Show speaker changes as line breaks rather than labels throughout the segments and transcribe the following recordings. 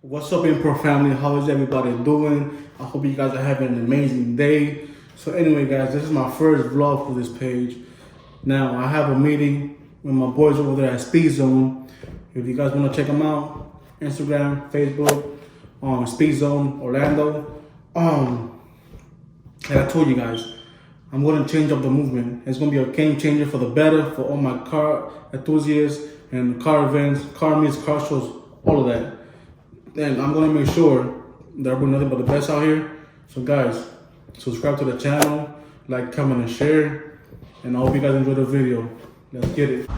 What's up, Impro family? How is everybody doing? I hope you guys are having an amazing day. So anyway, guys, this is my first vlog for this page. Now, I have a meeting with my boys over there at Speedzone. If you guys want to check them out, Instagram, Facebook, Speedzone Orlando. Like I told you guys, I'm going to change up the movement. It's going to be a game changer for the better for all my car enthusiasts and car events, car meets, car shows, all of that. And I'm going to make sure that I bring nothing but the best out here. So guys, subscribe to the channel, like, comment, and share. And I hope you guys enjoy the video. Let's get it.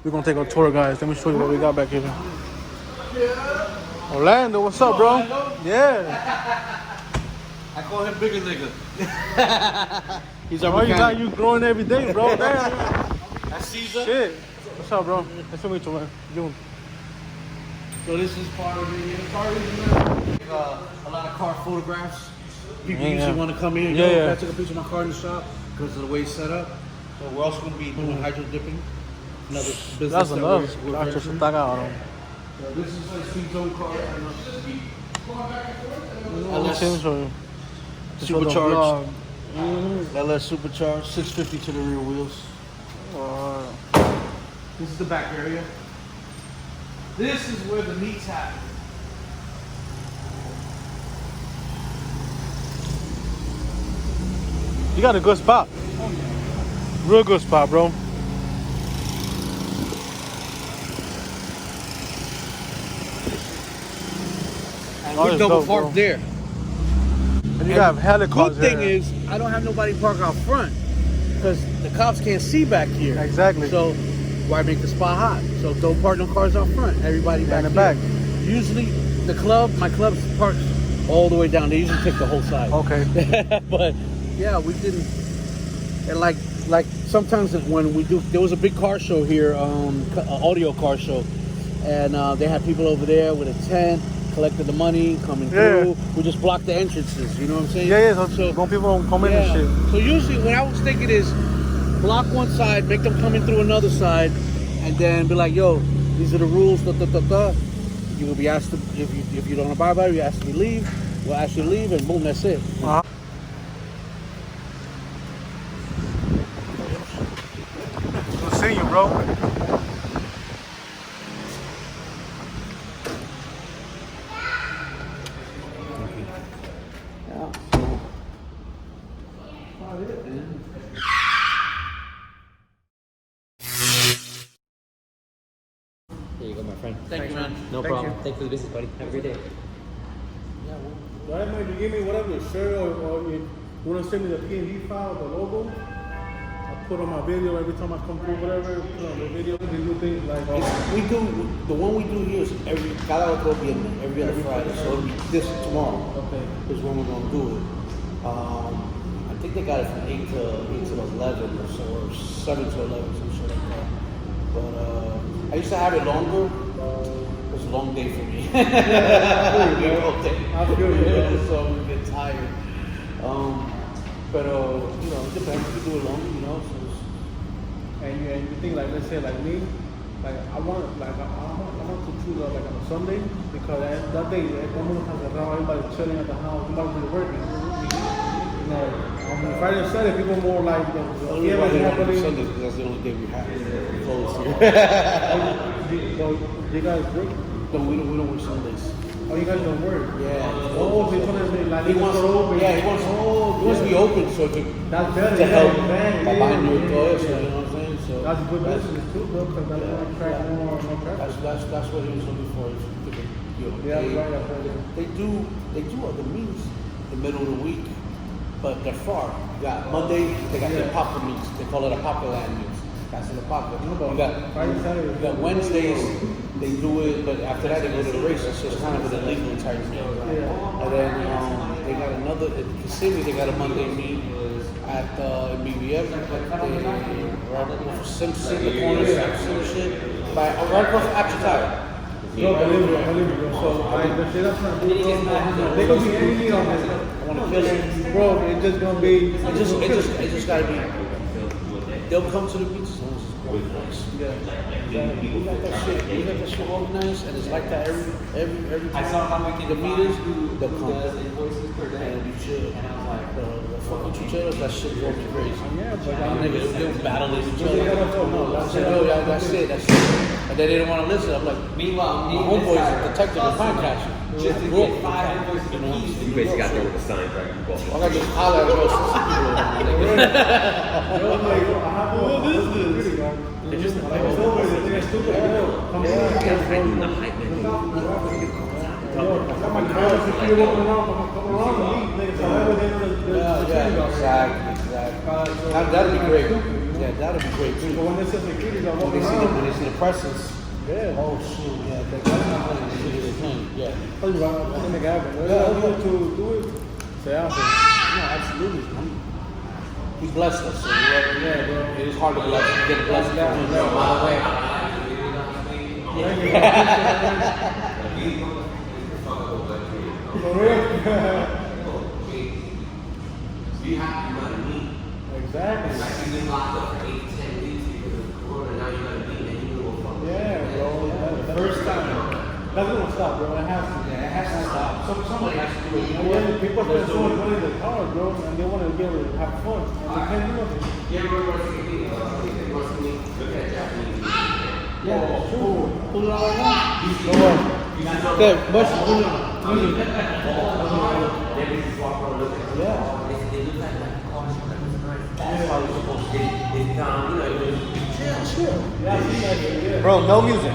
We're gonna take a tour, guys. Let me show you what we got back here. Orlando, what's up, bro? Yeah.
I call him bigger nigga.
He's our got you growing every day, bro. Damn.
That's Caesar.
Shit. What's up, bro? Nice to meet you, man. June.
So this is part of the car region. A lot of car photographs. People usually want to come in and go, I took a picture of my car in the shop because of the way it's set up. So we're also going to be doing hydro dipping. Another business.
That's enough.
So this is like Speedzone car. Supercharged. LS supercharged. 650 to the rear wheels. This is the back area. This is where the meets happen.
You got a good spot.
Oh, yeah.
Real good spot, bro.
And we're double parked there.
And you have helicopters.
Good thing is, I don't have nobody park out front because the cops can't see back here.
Exactly.
So why make the spot hot? So don't park no cars out front. Everybody back
in the
here.
back.
Usually my club's parked all the way down. They usually take the whole side.
Okay.
But yeah, we didn't. And like sometimes when we do, there was a big car show here, audio car show, and they had people over there with a tent, collected the money, coming through. We just blocked the entrances. You know what I'm saying?
Yeah. So people don't come in and shit.
So usually, what I was thinking is block one side, make them come in through another side, and then be like, "Yo, these are the rules." You will be asked to, if you don't abide by it, you ask to leave. We'll ask you to leave, and boom, that's it.
Good seeing you, bro.
Here you go, my friend.
Thank you, man.
No problem. Thank you for the business, buddy. Have a great day.
Right, man, you give me whatever, the shirt or you want to send me the PNG file, the logo, I put on my video every time I come through, whatever, put on the video, we do things like...
We do, the one we do here is cada otro viernes, every other Friday, so it'll be this tomorrow.
Okay.
Is when we're going to do it. I think they got it from 8 to 11 or so, or 7 to 11, some shit like that. But I used to have it longer. It was a long day for me.
I feel you,
so we get tired. But you know, it depends. We do it longer, you know. So
and you think like, let's say like me, like I want to choose like on a Sunday because that day everybody's chilling at the house, nobody's working. You know, on Friday and Saturday people more like
Sundays because that's the only day we have. We close here.
You guys work?
No, we don't work Sundays.
Oh, you guys don't work?
Yeah.
Oh, so like
he wants to be open so
that's better.
To help
behind
your doors, you know what I'm saying? So
that's good business too, bro, because that's going to attract more traffic.
That's what he was looking for. They do other meets in the middle of the week, but they're far. You got Monday, they got their Papa meets. They call it a Papa Land meets. That's in the Papa. You got Wednesdays, they do it, but after that they go to the races, so it's kind of an illegal type thing. And then they got another, at Kissimmee, they got a Monday meet at BBF, Simpson, the corner, some shit, by right across Apchitaya.
No, believe me, bro. So, that's not good, bro. They gonna be any meat on this.
I want to kill it.
Bro, it's just gonna be...
It just gotta be... They'll come to the beach as long as it's organized. We got that shit organized, and it's like that every time the meters, they'll come. And you chill. The fucking chucheros, that shit drove me crazy.
Yeah, but
niggas, they'll battle each other. I said, yo, that's it. And then they don't want to listen. I'm like, meanwhile, my homeboy is a detective and fine catcher.
Just to get 5 invoices apiece. You basically got there with the signs, right?
I gotta just holler at those people.
What is this?
They're just the
It's over. They're stupid.
the hype man.
I got my girls if you're walking around the league,
Exactly. That'd be great. Yeah, that'd be great too.
But when they say security, they're
When
walking
they see the presence.
Yeah.
Oh shoot, yeah, that's not playing. Yeah.
Tell you about it. Make it happen. To do it. Say out.
No, absolutely. He blessed us. So yeah, bro. It is hard to bless. Get blessed.
For real?
You have to run a meet.
Exactly.
Like you've been locked up for 8 to 10 weeks because of Corona. Now you got to meet and you know what.
Yeah, bro.
The first time.
That's gonna stop, bro. It has to.
Yeah, it has to stop. Somebody has to do it. You know
Yeah,
what?
people spend so much money in the car, bro, and they want to get rid of have fun, and they can't do nothing.
Yeah, everybody wants to meet. Wants to meet. Look at Japanese.
Yeah, that's true. Pull it out right now.
Go on.
Okay, but pull it out.
They just walk around looking.
Yeah.
They look like cars. That's how you're supposed to. They found,
Chill.
Yeah.
Bro, no music.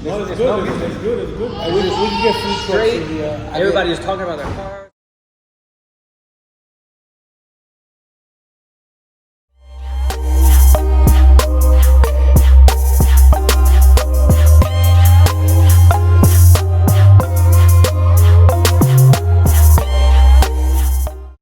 No, it's good. It's good.
And we can get food trucks in the.
Everybody is talking about their car.